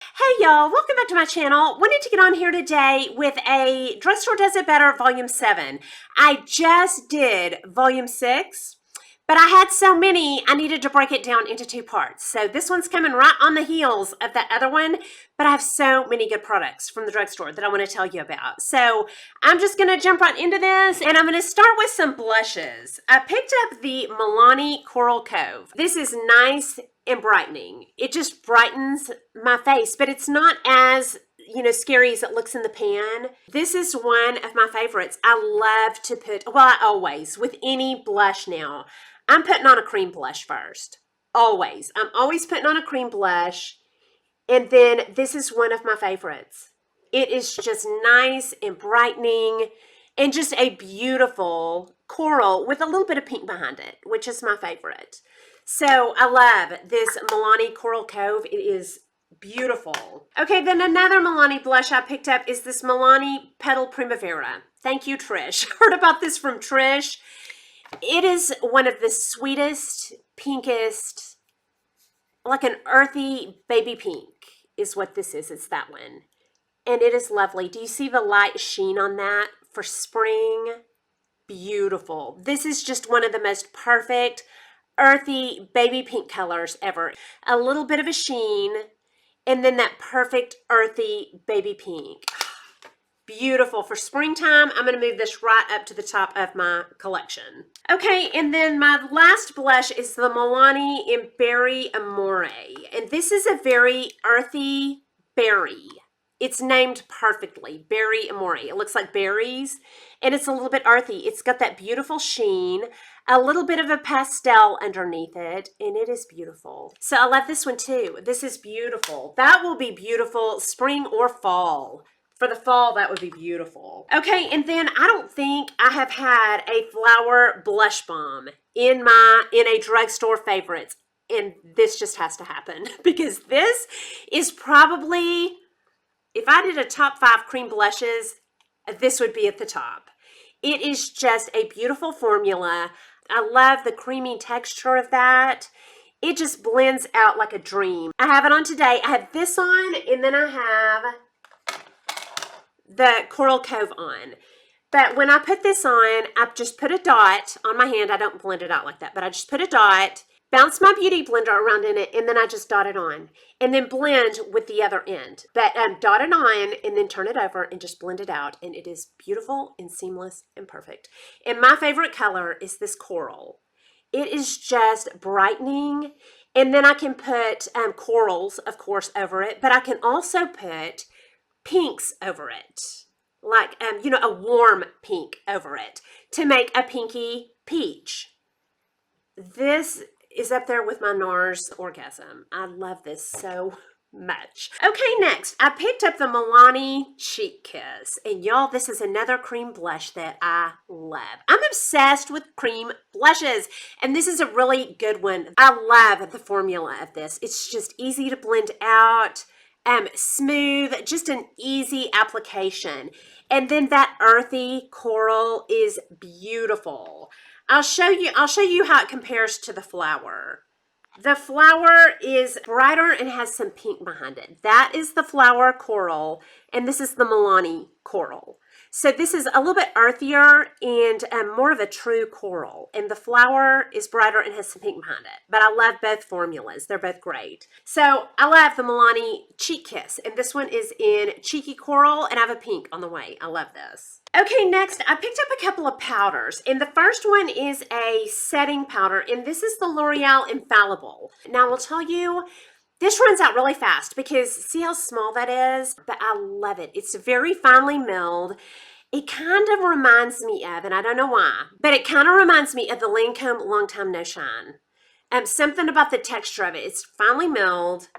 Hey y'all, welcome back to my channel. Wanted to get on here today with a Drugstore Does It Better Volume 7. I just did Volume 6, but I had so many, I needed to break it down into two parts. So this one's coming right on the heels of that other one, but I have so many good products from the drugstore that I want to tell you about. So I'm just going to jump right into this, and I'm going to start with some blushes. I picked up the Milani Coral Cove. This is nice and brightening. It just brightens my face, but it's not as scary as it looks in the pan. This is one of my favorites. I love to put, well, I always, with any blush now, I'm putting on a cream blush first. Always. I'm always putting on a cream blush. And then this is one of my favorites. It is just nice and brightening and just a beautiful coral with a little bit of pink behind it, which is my favorite. So I love this Milani Coral Cove. It is beautiful. Okay, then another Milani blush I picked up is this Milani Petal Primavera. Thank you, Trish. Heard about this from Trish. It is one of the sweetest, pinkest, like an earthy baby pink is what this is. It's that one. And it is lovely. Do you see the light sheen on that for spring? Beautiful. This is just one of the most perfect earthy baby pink colors ever. A little bit of a sheen, and then that perfect earthy baby pink. Beautiful. For springtime, I'm going to move this right up to the top of my collection. Okay, and then my last blush is the Milani in Berry Amore. And this is a very earthy berry. It's named perfectly, Berry Amore. It looks like berries, and it's a little bit earthy. It's got that beautiful sheen, a little bit of a pastel underneath it, and it is beautiful. So I love this one too. This is beautiful. That will be beautiful spring or fall. For the fall, that would be beautiful. Okay, and then I don't think I have had a flower blush balm in a drugstore favorites, and this just has to happen because this is probably, if I did a top 5 cream blushes, this would be at the top. It is just a beautiful formula. I love the creamy texture of that. It just blends out like a dream. I have it on today. I have this on, and then I have the Coral Cove on. But when I put this on, I just put a dot on my hand. I don't blend it out like that, but I just put a dot, bounce my beauty blender around in it, and then I just dot it on. And then blend with the other end. But dot it on, and then turn it over, and just blend it out. And it is beautiful and seamless and perfect. And my favorite color is this coral. It is just brightening. And then I can put corals, of course, over it. But I can also put pinks over it, like a warm pink over it to make a pinky peach. This is up there with my NARS orgasm. I love this so much. Okay, next I picked up the Milani Cheek Kiss, and y'all, this is another cream blush that I love. I'm obsessed with cream blushes, and this is a really good one. I love the formula of this. It's just easy to blend out. Smooth, just an easy application. And then that earthy coral is beautiful. I'll show you how it compares to the flower. The flower is brighter and has some pink behind it. That is the flower coral, and this is the Milani coral. So this is a little bit earthier and more of a true coral. And the flower is brighter and has some pink behind it. But I love both formulas. They're both great. So I love the Milani Cheek Kiss. And this one is in Cheeky Coral, and I have a pink on the way. I love this. Okay, next I picked up a couple of powders. And the first one is a setting powder. And this is the L'Oreal Infallible. Now I will tell you, this runs out really fast because see how small that is? But I love it. It's very finely milled. It kind of reminds me of, and I don't know why, but it kind of reminds me of the Lancome Long Time No Shine. Something about the texture of it. It's finely milled.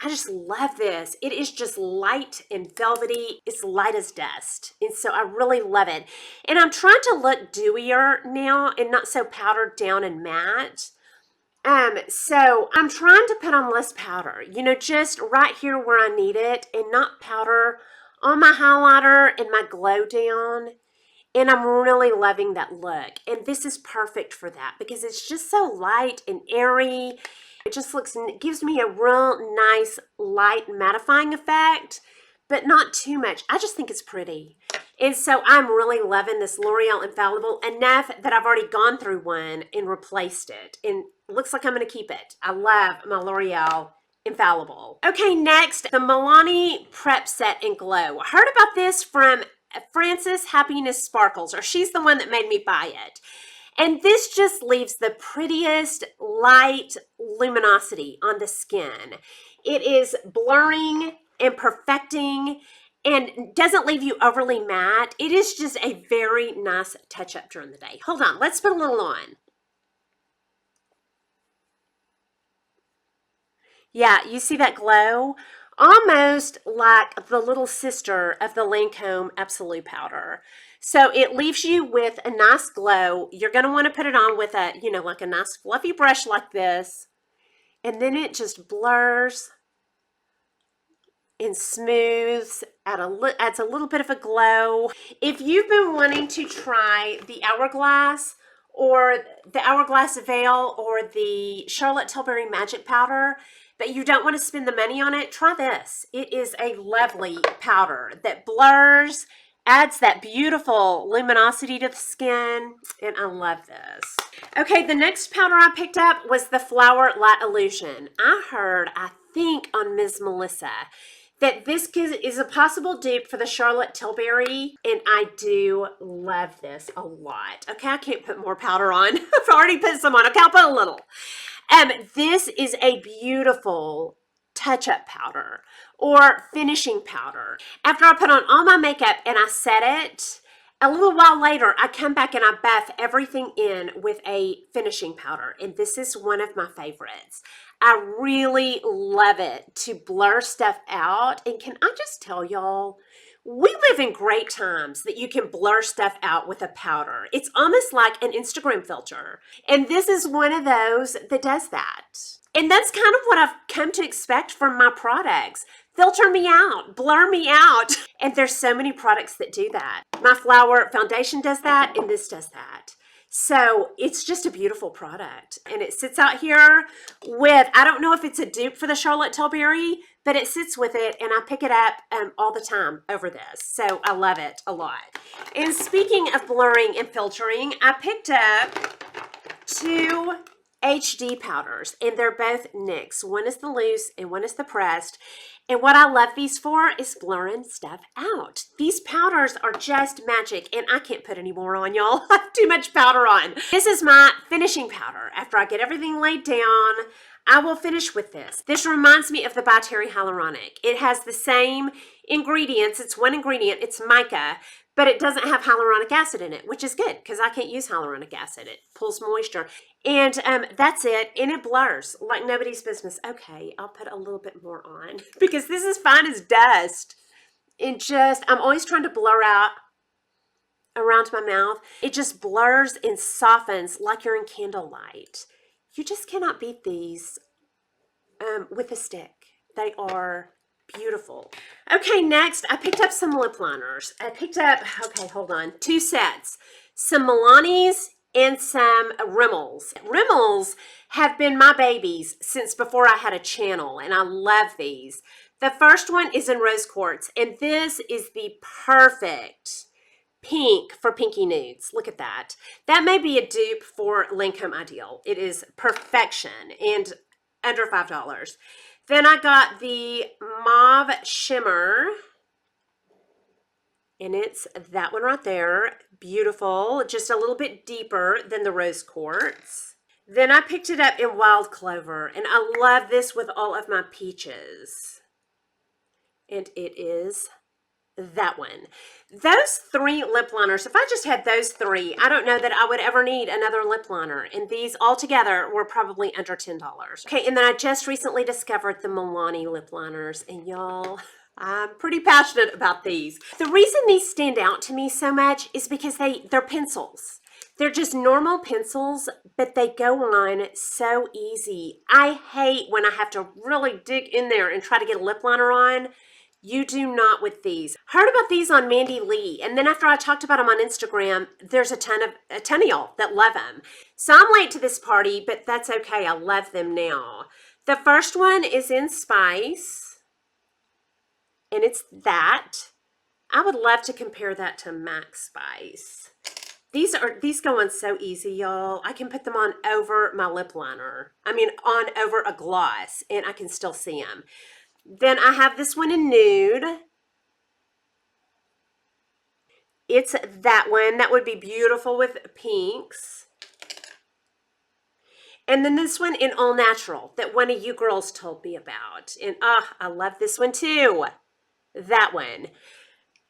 I just love this. It is just light and velvety. It's light as dust. And so I really love it. And I'm trying to look dewier now and not so powdered down and matte. So I'm trying to put on less powder, just right here where I need it, and not powder on my highlighter and my glow down. And I'm really loving that look. And this is perfect for that because it's just so light and airy. It just gives me a real nice light mattifying effect, but not too much. I just think it's pretty. And so I'm really loving this L'Oreal Infallible enough that I've already gone through one and replaced it. And it looks like I'm going to keep it. I love my L'Oreal Infallible. Okay, next, the Milani Prep Set in Glow. I heard about this from Frances Happiness Sparkles, or she's the one that made me buy it. And this just leaves the prettiest light luminosity on the skin. It is blurring and perfecting and doesn't leave you overly matte. It is just a very nice touch-up during the day. Hold on, let's put a little on. Yeah, you see that glow? Almost like the little sister of the Lancome Absolute Powder. So it leaves you with a nice glow. You're going to want to put it on with a, you know, like a nice fluffy brush like this. And then it just blurs and smooths, adds a little bit of a glow. If you've been wanting to try the Hourglass or the Hourglass Veil or the Charlotte Tilbury Magic Powder, but you don't want to spend the money on it, try this. It is a lovely powder that blurs, adds that beautiful luminosity to the skin, and I love this. Okay, the next powder I picked up was the Flower Light Illusion. I heard, I think on Ms. Melissa, that this is a possible dupe for the Charlotte Tilbury, and I do love this a lot. Okay, I can't put more powder on. I've already put some on. Okay, I'll put a little. This is a beautiful touch-up powder or finishing powder. After I put on all my makeup and I set it, a little while later, I come back and I buff everything in with a finishing powder, and this is one of my favorites. I really love it to blur stuff out, and can I just tell y'all, we live in great times that you can blur stuff out with a powder. It's almost like an Instagram filter, and this is one of those that does that. And that's kind of what I've come to expect from my products. Filter me out, blur me out. And there's so many products that do that. My Flower foundation does that, and this does that. So it's just a beautiful product. And it sits out here with, I don't know if it's a dupe for the Charlotte Tilbury, but it sits with it, and I pick it up all the time over this. So I love it a lot. And speaking of blurring and filtering, I picked up two HD powders, and they're both NYX. One is the loose and one is the pressed. And what I love these for is blurring stuff out. These powders are just magic, and I can't put any more on, y'all. I have too much powder on. This is my finishing powder. After I get everything laid down, I will finish with this. This reminds me of the By Terry Hyaluronic. It has the same ingredients. It's one ingredient. It's mica, but it doesn't have hyaluronic acid in it, which is good because I can't use hyaluronic acid. It pulls moisture. And that's it. And it blurs like nobody's business. Okay, I'll put a little bit more on because this is fine as dust. And just, I'm always trying to blur out around my mouth. It just blurs and softens like you're in candlelight. You just cannot beat these with a stick. They are beautiful. Okay, next, I picked up some lip liners. I picked up, okay, hold on, two sets. Some Milani's and some Rimmels. Rimmels have been my babies since before I had a channel, and I love these. The first one is in Rose Quartz, and this is the perfect pink for pinky nudes. Look at that. That may be a dupe for Lancome Ideal. It is perfection and under $5. Then I got the Mauve Shimmer, and it's that one right there. Beautiful, just a little bit deeper than the Rose Quartz. Then I picked it up in Wild Clover, and I love this with all of my peaches. And it is that one. Those three lip liners, if I just had those three, I don't know that I would ever need another lip liner. And these all together were probably under $10. Okay, and then I just recently discovered the Milani lip liners. And y'all, I'm pretty passionate about these. The reason these stand out to me so much is because they're pencils. They're just normal pencils, but they go on so easy. I hate when I have to really dig in there and try to get a lip liner on, You do not with these. Heard about these on Mandy Lee, and then after I talked about them on Instagram, there's a ton of y'all that love them. So I'm late to this party, but that's okay. I love them now. The first one is in Spice, and it's that. I would love to compare that to Max Spice. These go on so easy, y'all. I can put them on over my lip liner. I mean, on over a gloss, and I can still see them. Then I have this one in nude. It's that one. That would be beautiful with pinks. And then this one in all natural that one of you girls told me about. And I love this one too. That one.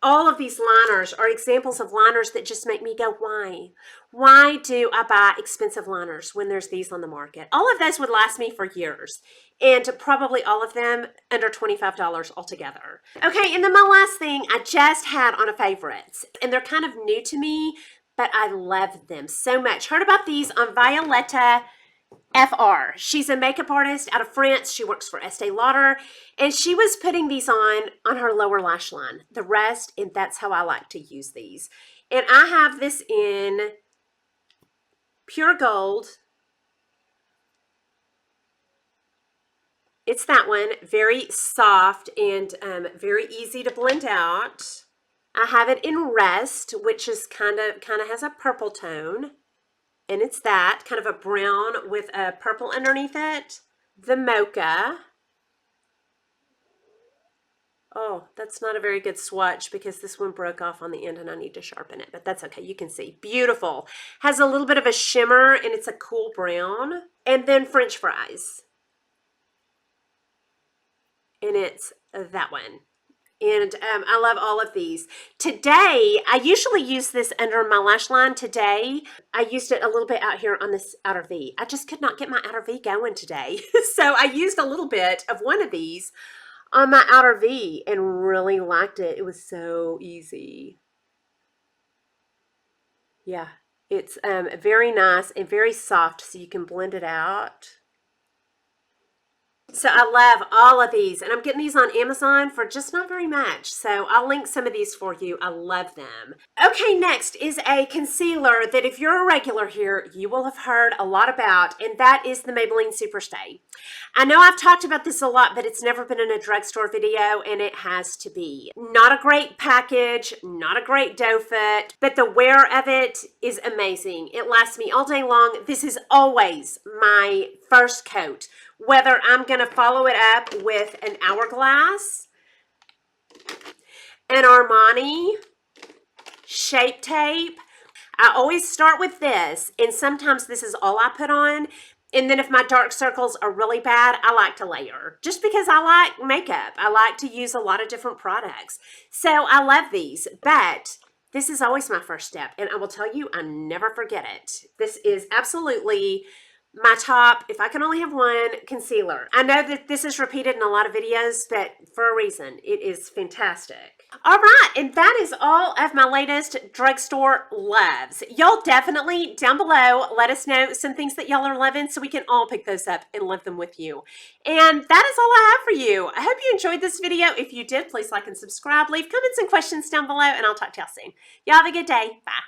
All of these liners are examples of liners that just make me go, why? Why do I buy expensive liners when there's these on the market? All of those would last me for years, and probably all of them under $25 altogether. Okay, and then my last thing I just had on a favorites, and they're kind of new to me, but I love them so much. Heard about these on Violetta Fr. She's a makeup artist out of France. She works for Estee Lauder, and she was putting these on her lower lash line. The rest, and that's how I like to use these. And I have this in pure gold. It's that one, very soft and very easy to blend out. I have it in Rest, which is kind of has a purple tone. And it's that, kind of a brown with a purple underneath it. The Mocha. Oh, that's not a very good swatch because this one broke off on the end and I need to sharpen it, but that's okay. You can see. Beautiful. Has a little bit of a shimmer and it's a cool brown. And then French Fries. And it's that one. And I love all of these. Today, I usually use this under my lash line. Today, I used it a little bit out here on this outer V. I just could not get my outer V going today. So I used a little bit of one of these on my outer V and really liked it. It was so easy. Yeah, it's very nice and very soft so you can blend it out. So I love all of these, and I'm getting these on Amazon for just not very much. So I'll link some of these for you. I love them. Okay, next is a concealer that if you're a regular here, you will have heard a lot about, and that is the Maybelline Superstay. I know I've talked about this a lot, but it's never been in a drugstore video, and it has to be. Not a great package, not a great doe foot, but the wear of it is amazing. It lasts me all day long. This is always my first coat. Whether I'm going to follow it up with an Hourglass, an Armani, Shape Tape. I always start with this, and sometimes this is all I put on. And then if my dark circles are really bad, I like to layer. Just because I like makeup. I like to use a lot of different products. So I love these, but this is always my first step. And I will tell you, I never forget it. This is absolutely my top, if I can only have one, concealer. I know that this is repeated in a lot of videos, but for a reason. It is fantastic. All right, and that is all of my latest drugstore loves. Y'all definitely down below let us know some things that y'all are loving so we can all pick those up and love them with you. And that is all I have for you. I hope you enjoyed this video. If you did, please like and subscribe. Leave comments and questions down below, and I'll talk to y'all soon. Y'all have a good day. Bye.